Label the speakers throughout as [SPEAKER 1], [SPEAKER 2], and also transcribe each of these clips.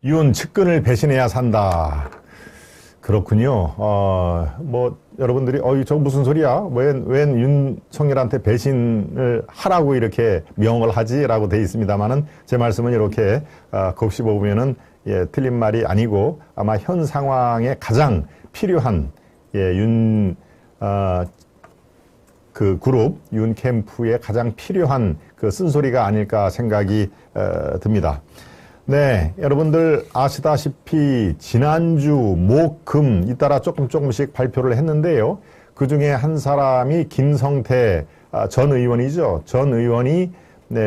[SPEAKER 1] 이혼 측근을 배신해야 산다. 그렇군요. 여러분들이, 저거 무슨 소리야? 웬 윤석열한테 배신을 하라고 이렇게 명을 하지? 라고 돼 있습니다만은 제 말씀은 이렇게, 곱씹어보면은, 틀린 말이 아니고 아마 현 상황에 가장 필요한, 그 그룹, 윤 캠프에 가장 필요한 그 쓴소리가 아닐까 생각이 듭니다. 네, 여러분들 아시다시피 지난주 목, 금 잇따라 조금씩 발표를 했는데요. 그 중에 한 사람이 김성태 전 의원이죠. 전 의원이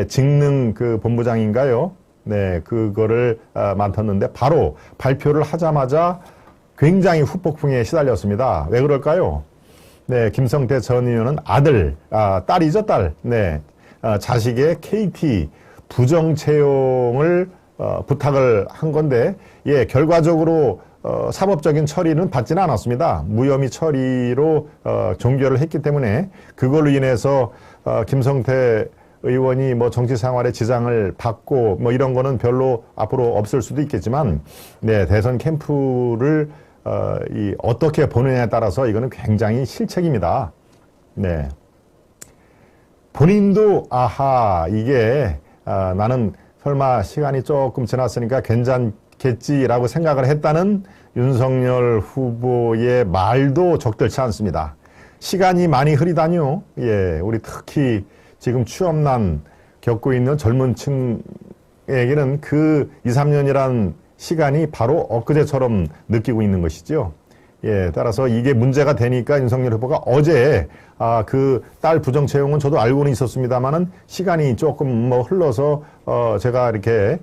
[SPEAKER 1] 직능 그 본부장인가요? 네, 그거를 맡았는데 바로 발표를 하자마자 굉장히 후폭풍에 시달렸습니다. 왜 그럴까요? 네, 김성태 전 의원은 딸이죠, 딸. 네, 자식의 KT 부정 채용을 부탁을 한 건데, 결과적으로 사법적인 처리는 받지는 않았습니다. 무혐의 처리로 종결을 했기 때문에 그걸로 인해서 김성태 의원이 정치 생활에 지장을 받고 이런 거는 별로 앞으로 없을 수도 있겠지만, 네, 대선 캠프를 어떻게 보느냐에 따라서 이거는 굉장히 실책입니다. 네. 본인도 이게 나는 설마 시간이 조금 지났으니까 괜찮겠지라고 생각을 했다는 윤석열 후보의 말도 적절치 않습니다. 시간이 많이 흐리다니요. 우리 특히 지금 취업난 겪고 있는 젊은 층에게는 그 2, 3년이란 시간이 바로 엊그제처럼 느끼고 있는 것이죠. 따라서 이게 문제가 되니까 윤석열 후보가 어제 그 딸 부정 채용은 저도 알고는 있었습니다만은 시간이 조금 흘러서 제가 이렇게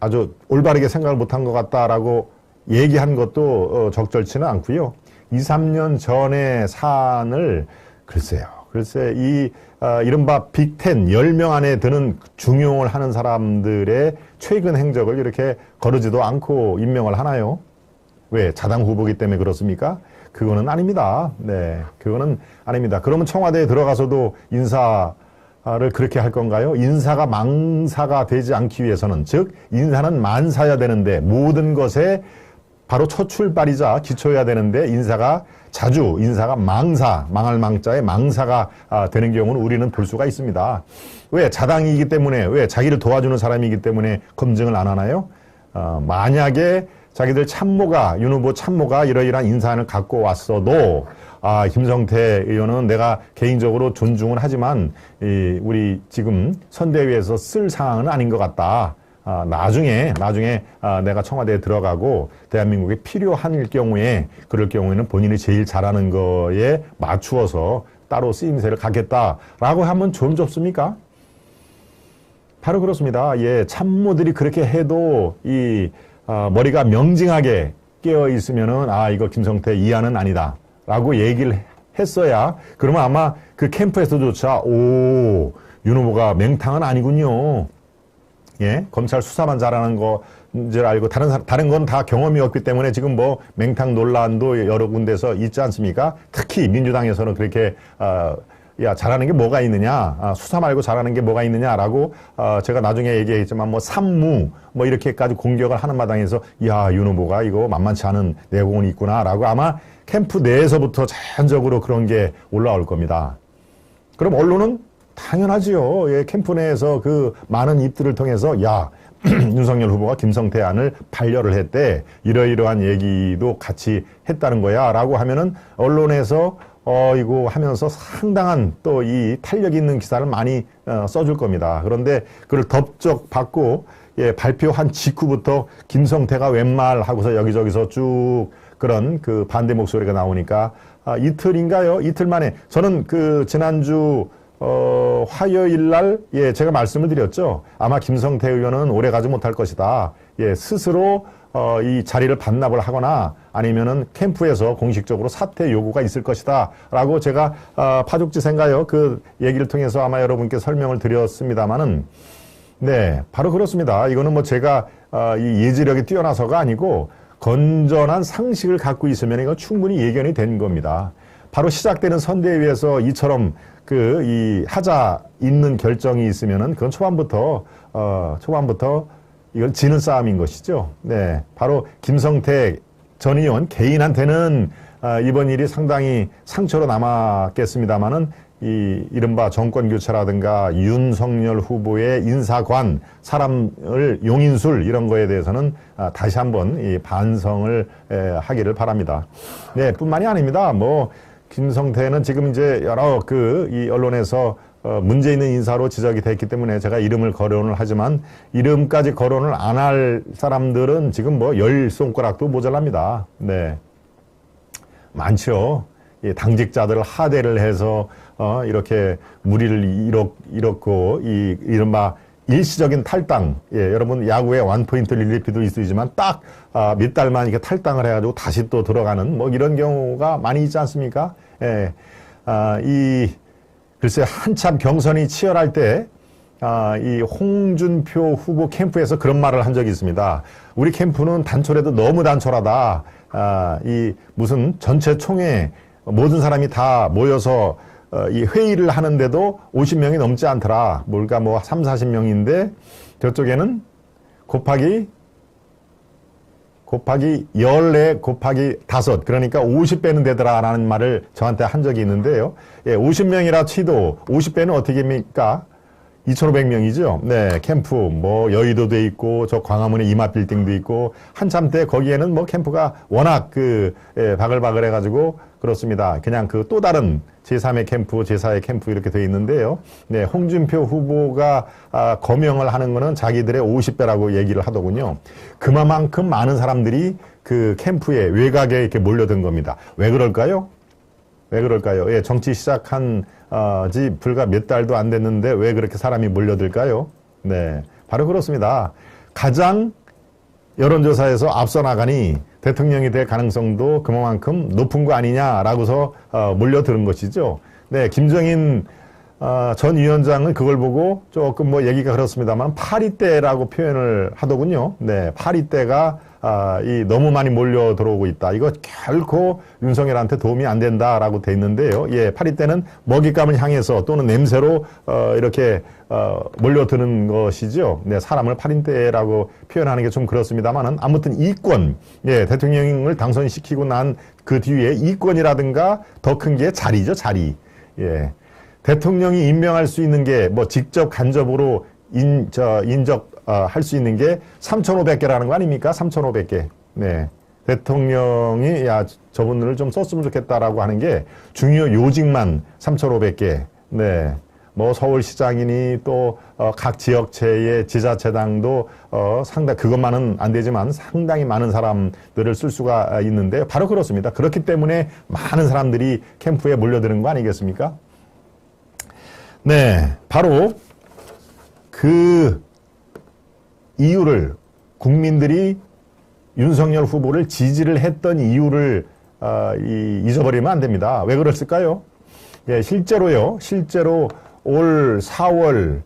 [SPEAKER 1] 아주 올바르게 생각을 못한 것 같다라고 얘기한 것도 적절치는 않고요. 2, 3년 전의 사안을 글쎄 이 이른바 빅10 10명 안에 드는 중용을 하는 사람들의 최근 행적을 이렇게 거르지도 않고 임명을 하나요? 왜? 자당 후보기 때문에 그렇습니까? 그거는 아닙니다. 네, 그거는 아닙니다. 그러면 청와대에 들어가서도 인사를 그렇게 할 건가요? 인사가 망사가 되지 않기 위해서는, 즉 인사는 만사야 되는데 모든 것에 바로 첫 출발이자 기초여야 되는데 인사가 망할 망자에 망사가 되는 경우는 우리는 볼 수가 있습니다. 왜? 자당이기 때문에, 왜? 자기를 도와주는 사람이기 때문에 검증을 안 하나요? 만약에 자기들 윤 후보 참모가 이러이러한 인사안을 갖고 왔어도, 김성태 의원은 내가 개인적으로 존중은 하지만, 우리 지금 선대위에서 쓸 상황은 아닌 것 같다. 나중에 내가 청와대에 들어가고 대한민국에 필요한 경우에, 그럴 경우에는 본인이 제일 잘하는 거에 맞추어서 따로 쓰임새를 갖겠다라고 하면 좀 좁습니까? 바로 그렇습니다. 참모들이 그렇게 해도 머리가 명징하게 깨어 있으면은 이거 김성태 이하는 아니다 라고 얘기를 했어야, 그러면 아마 그 캠프에서조차 윤 후보가 맹탕은 아니군요. 검찰 수사만 잘하는 거줄 알고 다른 건 다 경험이 없기 때문에 지금 맹탕 논란도 여러 군데서 있지 않습니까? 특히 민주당에서는 그렇게 잘하는 게 뭐가 있느냐, 수사 말고 잘하는 게 뭐가 있느냐라고 제가 나중에 얘기했지만 산무 이렇게까지 공격을 하는 마당에서 윤 후보가 이거 만만치 않은 내공은 있구나라고 아마 캠프 내에서부터 자연적으로 그런 게 올라올 겁니다. 그럼 언론은 당연하지요. 캠프 내에서 그 많은 입들을 통해서 윤석열 후보가 김성태 안을 반려를 했대, 이러이러한 얘기도 같이 했다는 거야 라고 하면은 언론에서 이거 하면서 상당한 또 이 탄력 있는 기사를 많이 써줄 겁니다. 그런데 그걸 덥적 받고 발표한 직후부터 김성태가 웬 말 하고서 여기저기서 쭉 그런 그 반대 목소리가 나오니까 이틀인가요? 이틀 만에 저는 그 지난주 화요일 날 제가 말씀을 드렸죠. 아마 김성태 의원은 오래 가지 못할 것이다. 스스로 이 자리를 반납을 하거나 아니면은 캠프에서 공식적으로 사퇴 요구가 있을 것이다 라고 제가 파죽지세인가요? 그 얘기를 통해서 아마 여러분께 설명을 드렸습니다마는, 네, 바로 그렇습니다. 이거는 제가 이 예지력이 뛰어나서가 아니고 건전한 상식을 갖고 있으면 이거 충분히 예견이 된 겁니다. 바로 시작되는 선대위에서 이처럼 이 하자 있는 결정이 있으면은 그건 초반부터 이건 지는 싸움인 것이죠. 네, 바로 김성태 전 의원 개인한테는 이번 일이 상당히 상처로 남았겠습니다만은 이 이른바 정권 교체라든가 윤석열 후보의 인사관, 사람을 용인술 이런 거에 대해서는 다시 한번 이 반성을 하기를 바랍니다. 네, 뿐만이 아닙니다. 뭐 김성태는 지금 이제 여러 이 언론에서 문제 있는 인사로 지적이 됐기 때문에 제가 이름을 거론을 하지만 이름까지 거론을 안 할 사람들은 지금 뭐 10손가락도 모자랍니다. 네. 많죠. 당직자들 하대를 해서 이렇게 무리를 잃었고 이 이른바 일시적인 탈당. 예, 여러분 야구에 원포인트 릴리프도 있으지만 딱 몇 달만 이렇게 탈당을 해가지고 다시 또 들어가는 뭐 이런 경우가 많이 있지 않습니까? 예, 글쎄 한참 경선이 치열할 때 이 홍준표 후보 캠프에서 그런 말을 한 적이 있습니다. 우리 캠프는 단촐해도 너무 단촐하다. 이 무슨 전체 총회 모든 사람이 다 모여서 이 회의를 하는데도 50명이 넘지 않더라. 뭘까 뭐 3, 40명인데 저쪽에는 곱하기 14 곱하기 5 그러니까 50배는 되더라라는 말을 저한테 한 적이 있는데요. 예, 50명이라 치도 50배는 어떻게 됩니까? 2,500명이죠. 네, 캠프, 뭐, 여의도도 있고, 저 광화문에 이마 빌딩도 있고, 한참 때 거기에는 뭐 캠프가 워낙 바글바글 해가지고, 그렇습니다. 그냥 또 다른 제3의 캠프, 제4의 캠프 이렇게 돼 있는데요. 네, 홍준표 후보가 거명을 하는 거는 자기들의 50배라고 얘기를 하더군요. 그만큼 많은 사람들이 그 캠프에 외곽에 이렇게 몰려든 겁니다. 왜 그럴까요? 왜 그럴까요? 예, 정치 시작한 지 불과 몇 달도 안 됐는데 왜 그렇게 사람이 몰려들까요? 네, 바로 그렇습니다. 가장 여론조사에서 앞서 나가니 대통령이 될 가능성도 그만큼 높은 거 아니냐라고서 몰려드는 것이죠. 네, 김정인 전 위원장은 그걸 보고 조금 뭐 얘기가 그렇습니다만 파리떼라고 표현을 하더군요. 네, 파리떼가 너무 많이 몰려 들어오고 있다. 이거 결코 윤석열한테 도움이 안 된다라고 돼 있는데요. 예, 파리떼는 먹잇감을 향해서 또는 냄새로 이렇게 몰려드는 것이죠. 네, 사람을 파리떼라고 표현하는 게 좀 그렇습니다만은 아무튼 이권, 예, 대통령을 당선시키고 난 그 뒤에 이권이라든가 더 큰 게 자리죠, 자리. 예, 대통령이 임명할 수 있는 게 뭐 직접 간접으로 할 수 있는 게 3,500개라는 거 아닙니까? 3,500개. 네. 대통령이 저분들을 좀 썼으면 좋겠다라고 하는 게 중요 요직만 3,500개. 네. 뭐 서울시장이니 또 각 지역체의 지자체당도 상당 그것만은 안 되지만 상당히 많은 사람들을 쓸 수가 있는데 바로 그렇습니다. 그렇기 때문에 많은 사람들이 캠프에 몰려드는 거 아니겠습니까? 네. 바로 그 이유를 국민들이 윤석열 후보를 지지를 했던 이유를 잊어버리면 안 됩니다. 왜 그랬을까요? 예, 실제로 올 4월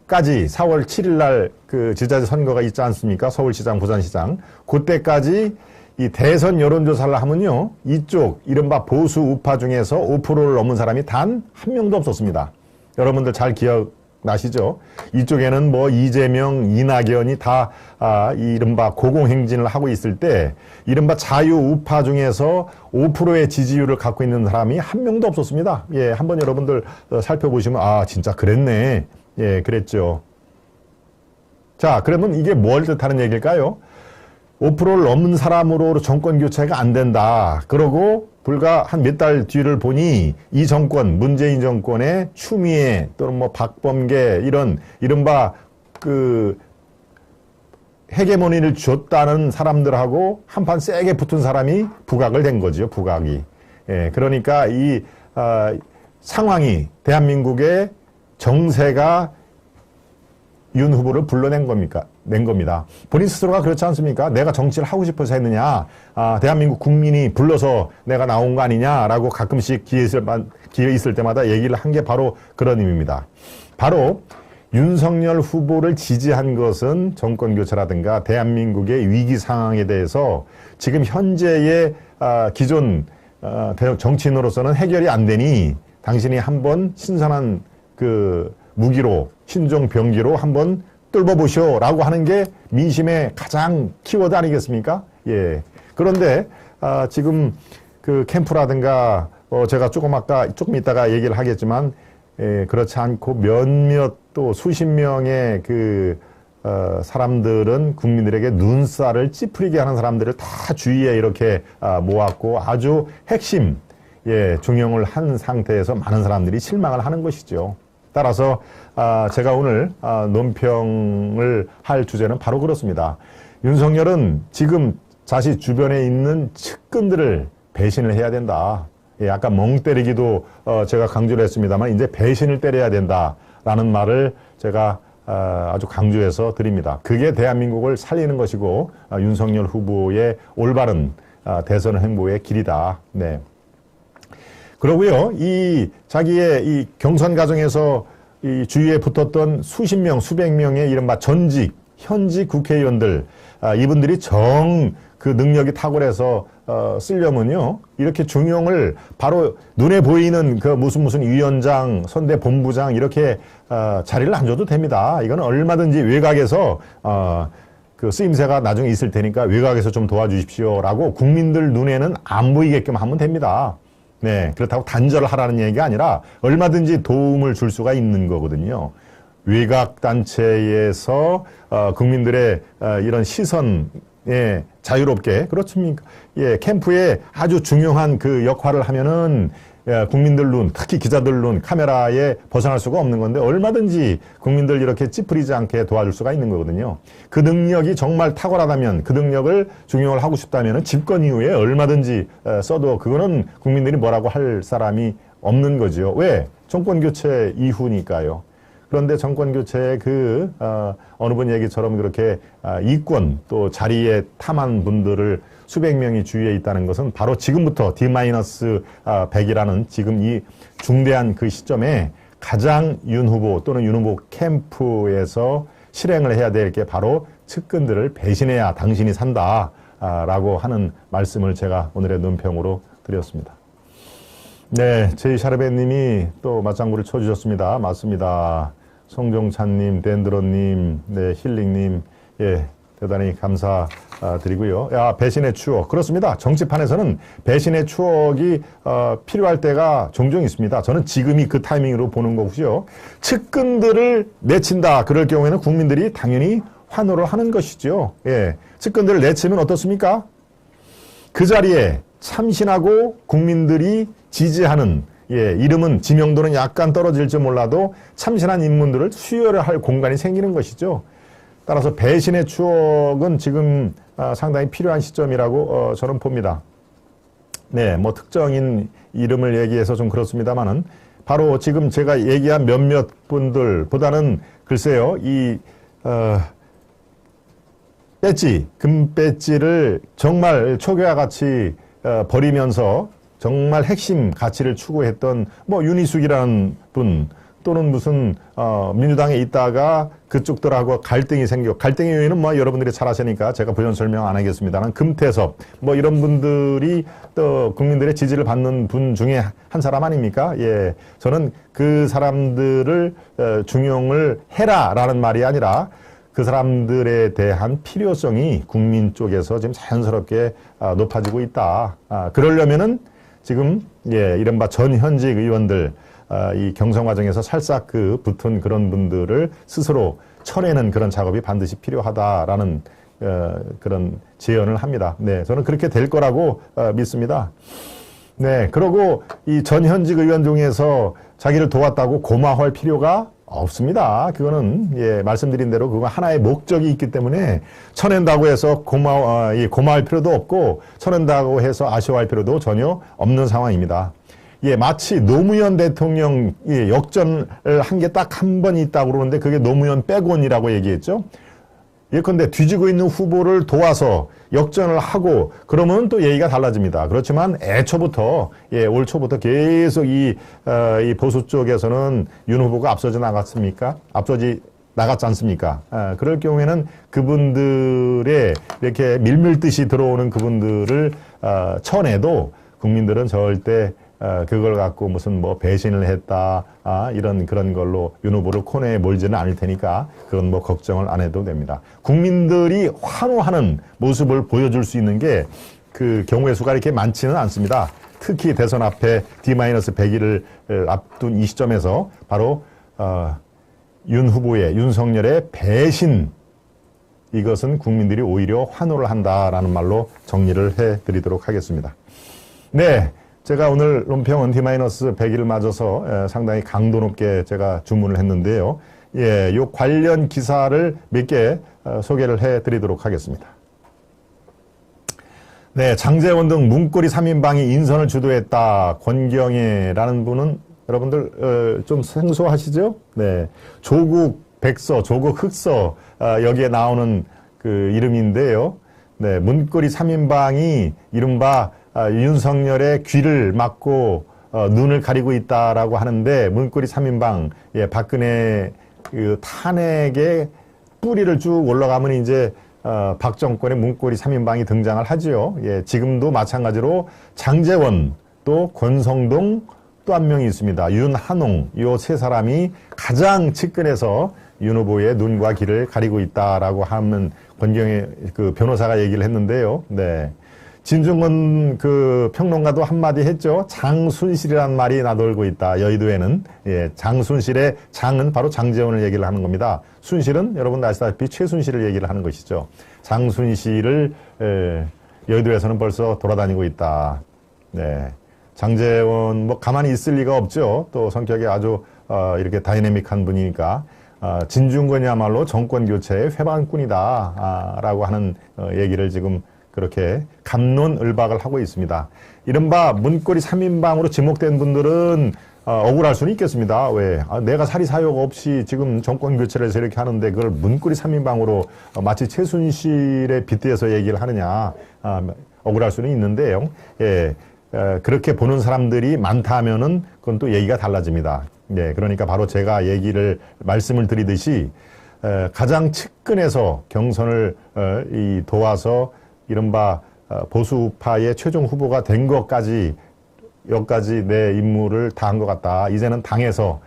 [SPEAKER 1] 7일 날 그 지자체 선거가 있지 않습니까? 서울시장, 부산시장. 그때까지 이 대선 여론조사를 하면요. 이쪽 이른바 보수 우파 중에서 5%를 넘은 사람이 단 한 명도 없었습니다. 여러분들 잘 기억나시죠? 이쪽에는 뭐 이재명, 이낙연이 다 이른바 고공행진을 하고 있을 때 이른바 자유우파 중에서 5%의 지지율을 갖고 있는 사람이 한 명도 없었습니다. 예, 한번 여러분들 살펴보시면 진짜 그랬네. 예, 그랬죠. 자, 그러면 이게 뭘 뜻하는 얘기일까요? 5%를 넘은 사람으로 정권 교체가 안 된다. 그러고 불과 한 몇 달 뒤를 보니 이 정권, 문재인 정권의 추미애 또는 뭐 박범계 이런 이른바 그 헤게모니를 줬다는 사람들하고 한판 세게 붙은 사람이 부각을 된 거죠. 부각이. 예, 그러니까 이 상황이 대한민국의 정세가 윤 후보를 불러낸 겁니다. 본인 스스로가 그렇지 않습니까? 내가 정치를 하고 싶어서 했느냐, 대한민국 국민이 불러서 내가 나온 거 아니냐라고 가끔씩 기회 있을 때마다 얘기를 한 게 바로 그런 의미입니다. 바로 윤석열 후보를 지지한 것은 정권 교체라든가 대한민국의 위기 상황에 대해서 지금 현재의 기존 정치인으로서는 해결이 안 되니 당신이 한번 신선한 그 무기로 신종병기로 한번 뚫어보시오라고 하는 게 민심의 가장 키워드 아니겠습니까? 예. 그런데 지금 그 캠프라든가 제가 조금 이따가 얘기를 하겠지만 그렇지 않고 몇몇 또 수십 명의 그 사람들은 국민들에게 눈살을 찌푸리게 하는 사람들을 다 주위에 이렇게 모았고 아주 핵심 중용을 한 상태에서 많은 사람들이 실망을 하는 것이죠. 따라서 제가 오늘 논평을 할 주제는 바로 그렇습니다. 윤석열은 지금 자신 주변에 있는 측근들을 배신을 해야 된다. 아까 멍 때리기도 제가 강조를 했습니다만 이제 배신을 때려야 된다라는 말을 제가 아주 강조해서 드립니다. 그게 대한민국을 살리는 것이고 윤석열 후보의 올바른 대선 행보의 길이다. 네. 그러고요, 자기의 이 경선 과정에서 이 주위에 붙었던 수십 명, 수백 명의 이른바 현직 국회의원들, 이분들이 그 능력이 탁월해서 쓰려면요, 이렇게 중용을 바로 눈에 보이는 그 무슨 위원장, 선대 본부장 이렇게 자리를 안 줘도 됩니다. 이건 얼마든지 외곽에서 그 쓰임새가 나중에 있을 테니까 외곽에서 좀 도와주십시오라고 국민들 눈에는 안 보이게끔 하면 됩니다. 네, 그렇다고 단절을 하라는 얘기가 아니라 얼마든지 도움을 줄 수가 있는 거거든요. 외곽 단체에서 국민들의 이런 시선에 자유롭게 그렇습니까? 예, 캠프에 아주 중요한 그 역할을 하면은 국민들 눈, 특히 기자들 눈, 카메라에 벗어날 수가 없는 건데 얼마든지 국민들 이렇게 찌푸리지 않게 도와줄 수가 있는 거거든요. 그 능력이 정말 탁월하다면 그 능력을 중용을 하고 싶다면 집권 이후에 얼마든지 써도 그거는 국민들이 뭐라고 할 사람이 없는 거죠. 왜? 정권 교체 이후니까요. 그런데 정권 교체의 어느 분 얘기처럼 그렇게 이권 또 자리에 탐한 분들을 수백 명이 주위에 있다는 것은 바로 지금부터 D-100이라는 지금 이 중대한 그 시점에 가장 윤 후보 또는 윤 후보 캠프에서 실행을 해야 될 게 바로 측근들을 배신해야 당신이 산다 라고 하는 말씀을 제가 오늘의 논평으로 드렸습니다. 네, 제이샤르베님이 또 맞장구를 쳐주셨습니다. 맞습니다. 송종찬님, 댄드로님, 네, 힐링님, 예, 대단히 감사드리고요. 배신의 추억. 그렇습니다. 정치판에서는 배신의 추억이 필요할 때가 종종 있습니다. 저는 지금이 그 타이밍으로 보는 거고요. 측근들을 내친다. 그럴 경우에는 국민들이 당연히 환호를 하는 것이죠. 예, 측근들을 내치면 어떻습니까? 그 자리에 참신하고 국민들이 지지하는 이름은 지명도는 약간 떨어질지 몰라도 참신한 인물들을 수혈을 할 공간이 생기는 것이죠. 따라서 배신의 추억은 지금 상당히 필요한 시점이라고 저는 봅니다. 네, 뭐 특정인 이름을 얘기해서 좀 그렇습니다만은 바로 지금 제가 얘기한 몇몇 분들보다는 글쎄요, 금 배지를 정말 초기와 같이 버리면서 정말 핵심 가치를 추구했던 뭐 윤희숙이라는 분 또는 무슨 민주당에 있다가 그쪽들하고 갈등이 갈등의 요인은 뭐 여러분들이 잘 아시니까 제가 부연 설명 안 하겠습니다만 금태섭 뭐 이런 분들이 또 국민들의 지지를 받는 분 중에 한 사람 아닙니까? 예, 저는 그 사람들을 중용을 해라라는 말이 아니라 그 사람들에 대한 필요성이 국민 쪽에서 지금 자연스럽게 높아지고 있다. 그러려면은 지금 이른바 전현직 의원들 이 경선 과정에서 살짝 붙은 그런 분들을 스스로 쳐내는 그런 작업이 반드시 필요하다라는 그런 제언을 합니다. 네, 저는 그렇게 될 거라고 믿습니다. 네, 그리고 이 전현직 의원 중에서 자기를 도왔다고 고마워할 필요가 없습니다. 그거는 말씀드린 대로 그거 하나의 목적이 있기 때문에 쳐낸다고 해서 고마워할 필요도 없고 쳐낸다고 해서 아쉬워할 필요도 전혀 없는 상황입니다. 마치 노무현 대통령 역전을 한 게 딱 한 번 있다고 그러는데 그게 노무현 백원이라고 얘기했죠. 예컨대 뒤지고 있는 후보를 도와서 역전을 하고 그러면 또 얘기가 달라집니다. 그렇지만 애초부터 올 초부터 계속 이 보수 쪽에서는 윤 후보가 앞서지 나갔지 않습니까? 그럴 경우에는 그분들의 이렇게 밀밀듯이 들어오는 그분들을 쳐내도 국민들은 절대 그걸 갖고 무슨 뭐 배신을 했다, 이런 그런 걸로 윤 후보를 코너에 몰지는 않을 테니까 그건 뭐 걱정을 안 해도 됩니다. 국민들이 환호하는 모습을 보여줄 수 있는 게 그 경우의 수가 이렇게 많지는 않습니다. 특히 대선 앞에 D-100일을 앞둔 이 시점에서 바로 윤 후보의, 윤석열의 배신, 이것은 국민들이 오히려 환호를 한다라는 말로 정리를 해드리도록 하겠습니다. 네, 제가 오늘 논평은 D-100일을 맞아서 상당히 강도 높게 제가 주문을 했는데요. 예, 요 관련 기사를 몇 개 소개를 해드리도록 하겠습니다. 네, 장제원 등 문고리 3인방이 인선을 주도했다. 권경애라는 분은 여러분들 좀 생소하시죠? 네, 조국 백서, 조국 흑서 여기에 나오는 그 이름인데요. 네, 문고리 3인방이 이른바 윤석열의 귀를 막고 눈을 가리고 있다라고 하는데, 문고리 3인방, 예, 박근혜 그 탄핵의 뿌리를 쭉 올라가면 이제 박 정권의 문고리 3인방이 등장을 하지요. 예, 지금도 마찬가지로 장제원, 또 권성동, 또 한 명이 있습니다. 윤한홍, 이 세 사람이 가장 측근에서 윤 후보의 눈과 귀를 가리고 있다라고 하면 권경애 그 변호사가 얘기를 했는데요. 네. 진중권 그 평론가도 한마디 했죠. 장순실이라는 말이 나돌고 있다. 여의도에는. 예, 장순실의 장은 바로 장제원을 얘기를 하는 겁니다. 순실은 여러분 아시다시피 최순실을 얘기를 하는 것이죠. 장순실을 여의도에서는 벌써 돌아다니고 있다. 네. 장제원 뭐 가만히 있을 리가 없죠. 또 성격이 아주 이렇게 다이내믹한 분이니까. 진중권이야말로 정권 교체의 회방꾼이다 라고 하는 얘기를 지금 그렇게 갑론을박을 하고 있습니다. 이른바 문고리 3인방으로 지목된 분들은 억울할 수는 있겠습니다. 왜? 내가 사리사욕 없이 지금 정권 교체를 해서 이렇게 하는데 그걸 문고리 3인방으로 마치 최순실에 빗대서 얘기를 하느냐, 억울할 수는 있는데요. 예, 그렇게 보는 사람들이 많다면은 그건 또 얘기가 달라집니다. 네, 그러니까 바로 제가 말씀을 드리듯이 가장 측근에서 경선을 도와서 이른바 보수파의 최종 후보가 된 것까지 여기까지 내 임무를 다한 것 같다. 이제는 당에서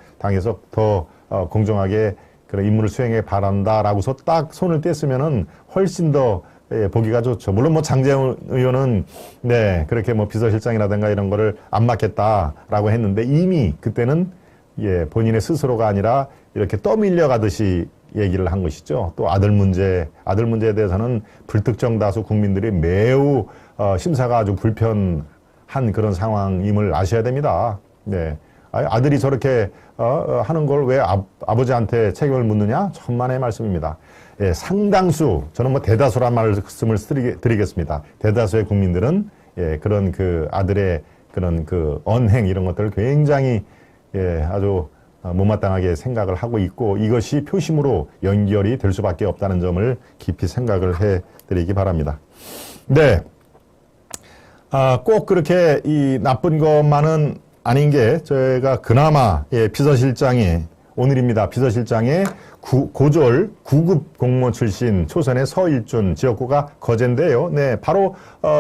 [SPEAKER 1] 더 공정하게 그런 임무를 수행해 바란다라고서 딱 손을 뗐으면은 훨씬 더 보기가 좋죠. 물론 뭐 장제원 의원은 네, 그렇게 뭐 비서실장이라든가 이런 거를 안 맡겠다라고 했는데 이미 그때는 예, 본인의 스스로가 아니라 이렇게 떠밀려 가듯이 얘기를 한 것이죠. 또 아들 문제에 대해서는 불특정 다수 국민들이 매우 심사가 아주 불편한 그런 상황임을 아셔야 됩니다. 네. 아들이 저렇게 하는 걸 왜 아버지한테 책임을 묻느냐? 천만의 말씀입니다. 예, 상당수, 저는 뭐 대다수란 말씀을 드리겠습니다. 대다수의 국민들은 예, 그런 그 아들의 그런 그 언행 이런 것들을 굉장히 예, 아주 못마땅하게 생각을 하고 있고 이것이 표심으로 연결이 될 수밖에 없다는 점을 깊이 생각을 해드리기 바랍니다. 네, 꼭 그렇게 이 나쁜 것만은 아닌 게 저희가 그나마 예, 비서실장의 오늘입니다. 비서실장의 고졸 9급 공무원 출신 초선의 서일준 지역구가 거제인데요. 네, 바로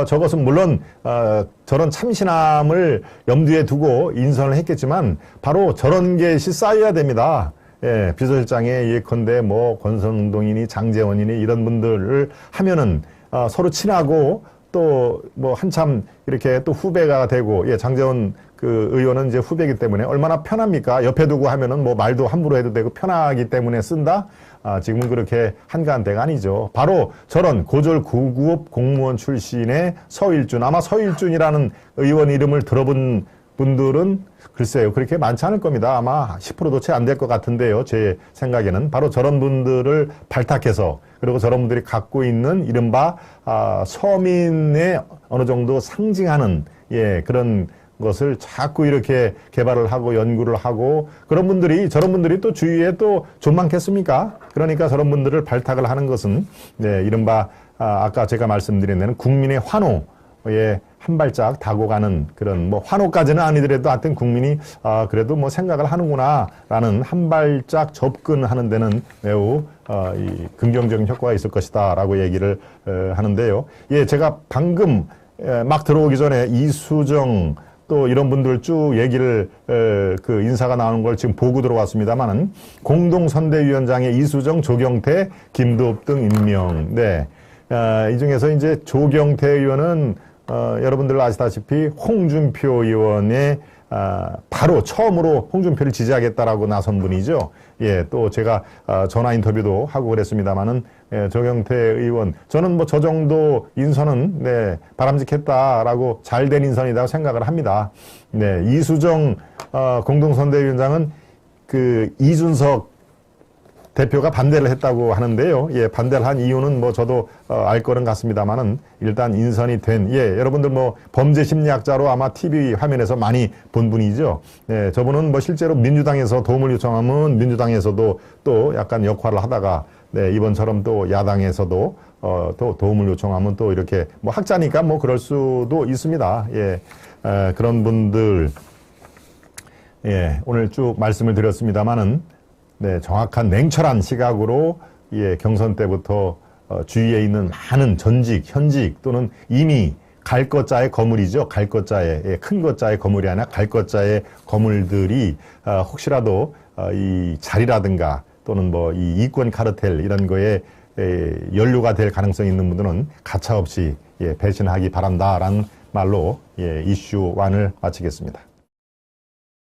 [SPEAKER 1] 저것은 물론 저런 참신함을 염두에 두고 인선을 했겠지만 바로 저런 것이 쌓여야 됩니다. 예, 비서실장의 예컨대 뭐 권성동이니 장제원이니 이런 분들을 하면은 서로 친하고 또 뭐 한참 이렇게 또 후배가 되고 예, 장제원 그 의원은 이제 후배이기 때문에 얼마나 편합니까? 옆에 두고 하면은 뭐 말도 함부로 해도 되고 편하기 때문에 쓴다? 지금은 그렇게 한가한 때가 아니죠. 바로 저런 고졸 9급 공무원 출신의 서일준, 아마 서일준이라는 의원 이름을 들어본 분들은 글쎄요, 그렇게 많지 않을 겁니다. 아마 10%도 채 안 될 것 같은데요. 제 생각에는. 바로 저런 분들을 발탁해서 그리고 저런 분들이 갖고 있는 이른바 서민의 어느 정도 상징하는 예, 그런 것을 자꾸 이렇게 개발을 하고 연구를 하고 그런 분들이 저런 분들이 또 주위에 또 좀 많겠습니까? 그러니까 저런 분들을 발탁을 하는 것은 네, 이른바 아까 제가 말씀드린 데는 국민의 환호에 한 발짝 다가가는 그런 뭐 환호까지는 아니더라도 하여튼 국민이 그래도 뭐 생각을 하는구나라는 한 발짝 접근하는 데는 매우 이 긍정적인 효과가 있을 것이다라고 얘기를 하는데요. 예, 제가 방금 막 들어오기 전에 이수정 또 이런 분들 쭉 얘기를 그 인사가 나오는 걸 지금 보고 들어왔습니다만은 공동선대위원장에 이수정, 조경태, 김도읍 등 임명. 네. 이 중에서 이제 조경태 의원은 여러분들 아시다시피 홍준표 의원의 바로 처음으로 홍준표를 지지하겠다라고 나선 분이죠. 예, 또 제가 전화 인터뷰도 하고 그랬습니다만은 조경태 의원, 저는 뭐 저 정도 인선은 네, 바람직했다라고 잘된 인선이라고 생각을 합니다. 네, 이수정 공동선대위원장은 그 이준석 대표가 반대를 했다고 하는데요. 예, 반대를 한 이유는 뭐 저도 알 거는 같습니다만은 일단 인선이 된, 예, 여러분들 뭐 범죄 심리학자로 아마 TV 화면에서 많이 본 분이죠. 예, 저분은 뭐 실제로 민주당에서 도움을 요청하면 민주당에서도 또 약간 역할을 하다가 네, 이번처럼 또 야당에서도 또 도움을 요청하면 또 이렇게 뭐 학자니까 뭐 그럴 수도 있습니다. 예, 그런 분들, 예, 오늘 쭉 말씀을 드렸습니다만은 네, 정확한 냉철한 시각으로 예, 경선 때부터 주위에 있는 많은 전직, 현직 또는 이미 갈 것자의 거물이죠. 갈 것자의, 예, 큰 것자의 거물이 아니라 갈 것자의 거물들이 혹시라도 이 자리라든가 또는 뭐 이 이권 카르텔 이런 거에 연루가 될 가능성이 있는 분들은 가차없이 예, 배신하기 바란다라는 말로 예, 이슈 1을 마치겠습니다.